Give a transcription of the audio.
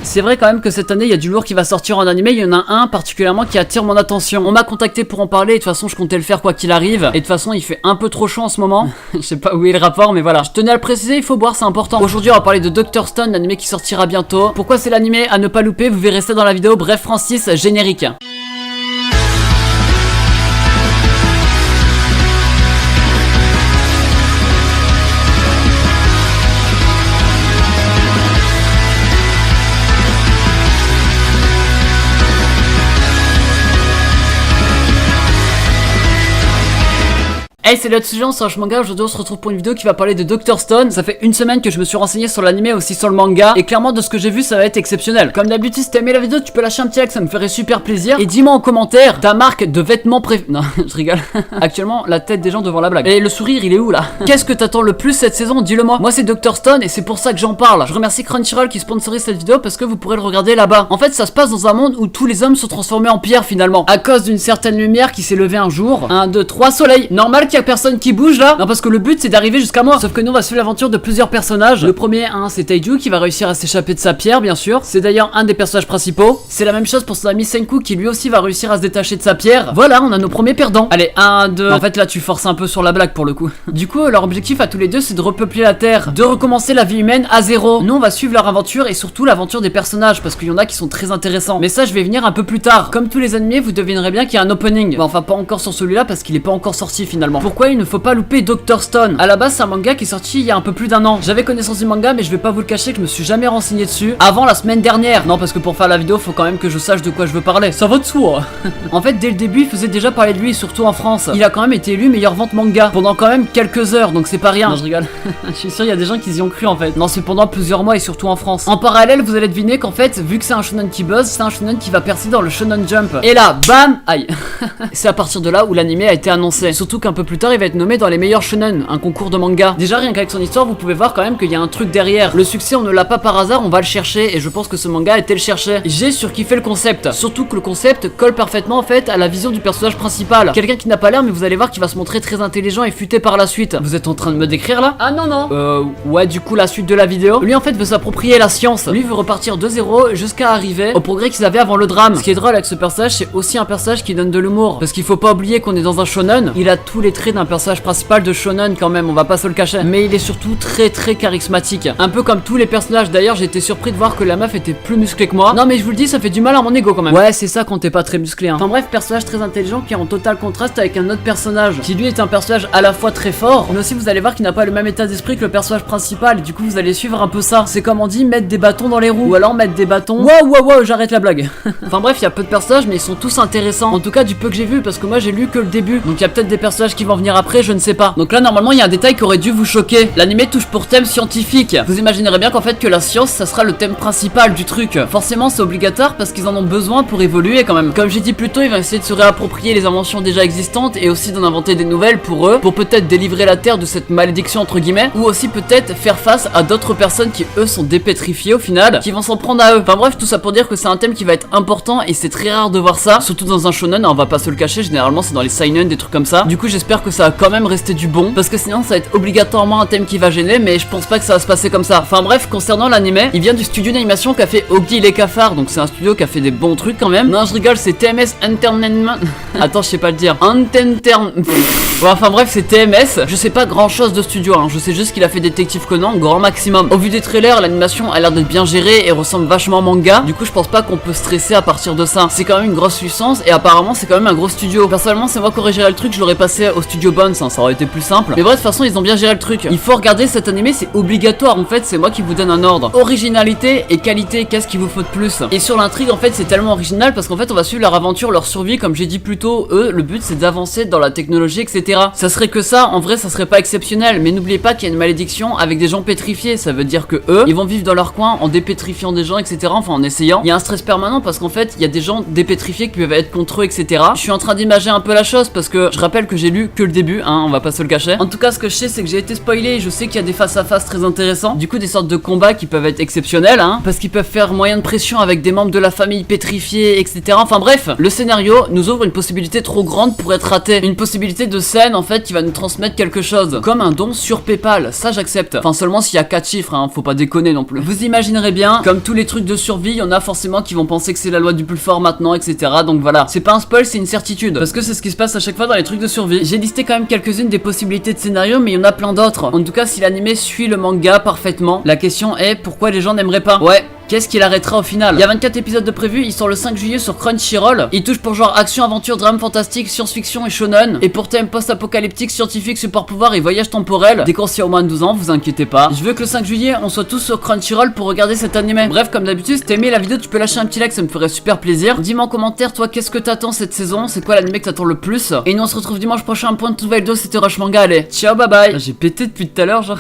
C'est vrai quand même que cette année il y a du lourd qui va sortir en animé, il y en a un particulièrement qui attire mon attention. On m'a contacté pour en parler et de toute façon je comptais le faire quoi qu'il arrive. Et de toute façon il fait un peu trop chaud en ce moment. Je sais pas où est le rapport mais voilà. Je tenais à le préciser, il faut boire, c'est important. Aujourd'hui on va parler de Dr Stone, l'animé qui sortira bientôt. Pourquoi c'est l'animé à ne pas louper, vous verrez ça dans la vidéo. Bref Francis, générique. Hey salut à tous les gens, c'est Manga. Aujourd'hui on se retrouve pour une vidéo qui va parler de Dr Stone. Ça fait une semaine que je me suis renseigné sur l'animé aussi sur le manga. Et clairement de ce que j'ai vu ça va être exceptionnel. Comme d'habitude si t'as aimé la vidéo tu peux lâcher un petit like, ça me ferait super plaisir. Et dis-moi en commentaire ta marque de vêtements préférée. Non je rigole. Actuellement la tête des gens devant la blague. Et le sourire il est où là? Qu'est-ce que t'attends le plus cette saison? Dis-le moi. Moi c'est Dr Stone et c'est pour ça que j'en parle. Je remercie Crunchyroll qui sponsorise cette vidéo parce que vous pourrez le regarder là-bas. En fait ça se passe dans un monde où tous les hommes sont transformés en pierre finalement. À cause d'une certaine lumière qui s'est levée un jour. 1, 2, 3 soleils. Normal qu'il y a personne qui bouge là. Non parce que le but c'est d'arriver jusqu'à moi. Sauf que nous on va suivre l'aventure de plusieurs personnages. Le premier c'est Taiju qui va réussir à s'échapper de sa pierre bien sûr. C'est d'ailleurs un des personnages principaux. C'est la même chose pour son ami Senku qui lui aussi va réussir à se détacher de sa pierre. Voilà on a nos premiers perdants. Allez 1, 2. En fait là tu forces un peu sur la blague pour le coup. Du coup leur objectif à tous les deux c'est de repeupler la terre, de recommencer la vie humaine à zéro. Nous on va suivre leur aventure et surtout l'aventure des personnages parce qu'il y en a qui sont très intéressants. Mais ça je vais venir un peu plus tard. Comme tous les animés vous devinerez bien qu'il y a un opening. Bon, enfin pas encore sur celui-là parce qu'il est pas encore sorti finalement. Pourquoi il ne faut pas louper Dr Stone? À la base c'est un manga qui est sorti il y a un peu plus d'1 an. J'avais connaissance du manga mais je vais pas vous le cacher que je me suis jamais renseigné dessus avant la semaine dernière. Non parce que pour faire la vidéo faut quand même que je sache de quoi je veux parler. Ça va de soi. En fait dès le début il faisait déjà parler de lui surtout en France. Il a quand même été élu meilleure vente manga pendant quand même quelques heures donc c'est pas rien. Non je rigole. Je suis sûr il y a des gens qui y ont cru en fait. Non c'est pendant plusieurs mois et surtout en France. En parallèle vous allez deviner qu'en fait vu que c'est un shonen qui buzz, c'est un shonen qui va percer dans le Shonen Jump. Et là bam aïe. C'est à partir de là où l'anime a été annoncé. Surtout qu'un peu plus tard il va être nommé dans les meilleurs shonen, un concours de manga. Déjà rien qu'avec son histoire vous pouvez voir quand même qu'il y a un truc derrière. Le succès on ne l'a pas par hasard, on va le chercher et je pense que ce manga était le chercher. J'ai surkiffé le concept. Surtout que le concept colle parfaitement en fait à la vision du personnage principal. Quelqu'un qui n'a pas l'air mais vous allez voir qu'il va se montrer très intelligent et futé par la suite. Vous êtes en train de me décrire là? Ah non non. Ouais du coup la suite de la vidéo. Lui en fait veut s'approprier la science. Lui veut repartir de zéro jusqu'à arriver au progrès qu'ils avaient avant le drame. Ce qui est drôle avec ce personnage c'est aussi un personnage qui donne de l'humour. Parce qu'il faut pas oublier qu'on est dans un shonen. Il a tous les traits d'un personnage principal de shonen quand même, on va pas se le cacher. Mais il est surtout très charismatique. Un peu comme tous les personnages d'ailleurs, j'ai été surpris de voir que la meuf était plus musclée que moi. Non mais je vous le dis, ça fait du mal à mon ego quand même. Ouais c'est ça quand t'es pas très musclé hein. Enfin bref, personnage très intelligent qui est en total contraste avec un autre personnage qui lui est un personnage à la fois très fort mais aussi vous allez voir qu'il n'a pas le même état d'esprit que le personnage principal et du coup vous allez suivre un peu ça. C'est comme on dit mettre des bâtons dans les roues ou alors mettre des bâtons. Wow j'arrête la blague. Enfin bref il y a peu de personnages mais ils sont tous intéressants. En tout cas du peu que j'ai vu parce que moi j'ai lu que le début. Donc il y a peut-être des personnages qui vont venir après, je ne sais pas. Donc là normalement il y a un détail qui aurait dû vous choquer. L'anime touche pour thème scientifique. Vous imaginerez bien qu'en fait que la science ça sera le thème principal du truc. Forcément c'est obligatoire parce qu'ils en ont besoin pour évoluer quand même. Comme j'ai dit plus tôt, ils vont essayer de se réapproprier les inventions déjà existantes et aussi d'en inventer des nouvelles pour eux, pour peut-être délivrer la terre de cette malédiction entre guillemets, ou aussi peut-être faire face à d'autres personnes qui eux sont dépétrifiées au final, qui vont s'en prendre à eux. Enfin bref tout ça pour dire que c'est un thème qui va être important et c'est très rare de voir ça, surtout dans un shonen, on va pas se le cacher, généralement c'est dans les seinen, des trucs comme ça. Du coup j'espère que ça va quand même rester du bon, parce que sinon ça va être obligatoirement un thème qui va gêner, mais je pense pas que ça va se passer comme ça. Enfin bref, concernant l'anime, il vient du studio d'animation qui a fait Oggy les cafards, donc c'est un studio qui a fait des bons trucs quand même. Non je rigole, c'est TMS Entertainment. Attends je sais pas le dire. Bon, enfin bref c'est TMS. Je sais pas grand chose de studio hein. Je sais juste qu'il a fait Détective Conan grand maximum. Au vu des trailers l'animation a l'air d'être bien gérée et ressemble vachement au manga. Du coup je pense pas qu'on peut stresser à partir de ça. C'est quand même une grosse puissance et apparemment c'est quand même un gros studio. Personnellement c'est moi qui aurais géré le truc, je l'aurais passé au studio Bones hein. Ça aurait été plus simple. Mais bref de toute façon ils ont bien géré le truc. Il faut regarder cet animé, c'est obligatoire en fait, c'est moi qui vous donne un ordre. Originalité et qualité, qu'est-ce qu'il vous faut de plus? Et sur l'intrigue en fait c'est tellement original parce qu'en fait on va suivre leur aventure, leur survie, comme j'ai dit plus tôt. Eux le but c'est d'avancer dans la technologie etc. Ça serait que ça, en vrai ça serait pas exceptionnel. Mais n'oubliez pas qu'il y a une malédiction avec des gens pétrifiés. Ça veut dire que eux ils vont vivre dans leur coin en dépétrifiant des gens etc. Enfin en essayant. Il y a un stress permanent parce qu'en fait il y a des gens dépétrifiés qui peuvent être contre eux etc. Je suis en train d'imager un peu la chose parce que je rappelle que j'ai lu que le début, hein, on va pas se le cacher. En tout cas, ce que je sais, c'est que j'ai été spoilé et je sais qu'il y a des face à face très intéressants. Du coup, des sortes de combats qui peuvent être exceptionnels, hein, parce qu'ils peuvent faire moyen de pression avec des membres de la famille pétrifiés, etc. Enfin bref, le scénario nous ouvre une possibilité trop grande pour être raté. Une possibilité de scène, en fait, qui va nous transmettre quelque chose. Comme un don sur PayPal, ça j'accepte. Enfin, seulement s'il y a 4 chiffres, hein, faut pas déconner non plus. Vous imaginerez bien, comme tous les trucs de survie, il y en a forcément qui vont penser que c'est la loi du plus fort maintenant, etc. Donc voilà, c'est pas un spoil, c'est une certitude. Parce que c'est ce qui se passe à chaque fois dans les trucs de survie. J'ai listé quand même quelques-unes des possibilités de scénario, mais il y en a plein d'autres. En tout cas, si l'anime suit le manga parfaitement, la question est pourquoi les gens n'aimeraient pas. Ouais. Qu'est-ce qu'il arrêtera au final? Il y a 24 épisodes de prévus, il sort le 5 juillet sur Crunchyroll. Il touche pour genre action, aventure, drame, fantastique, science-fiction et shonen. Et pour thème post-apocalyptique, scientifique, support pouvoir et voyage temporel. Déconseillé au moins de 12 ans, vous inquiétez pas. Je veux que le 5 juillet, on soit tous sur Crunchyroll pour regarder cet anime. Bref, comme d'habitude, si t'as aimé la vidéo, tu peux lâcher un petit like, ça me ferait super plaisir. Dis-moi en commentaire, toi, qu'est-ce que t'attends cette saison? C'est quoi l'anime que t'attends le plus? Et nous, on se retrouve dimanche prochain pour une toute nouvelle vidéo. C'était Rush Manga, allez, ciao, bye bye. J'ai pété depuis tout à l'heure, genre.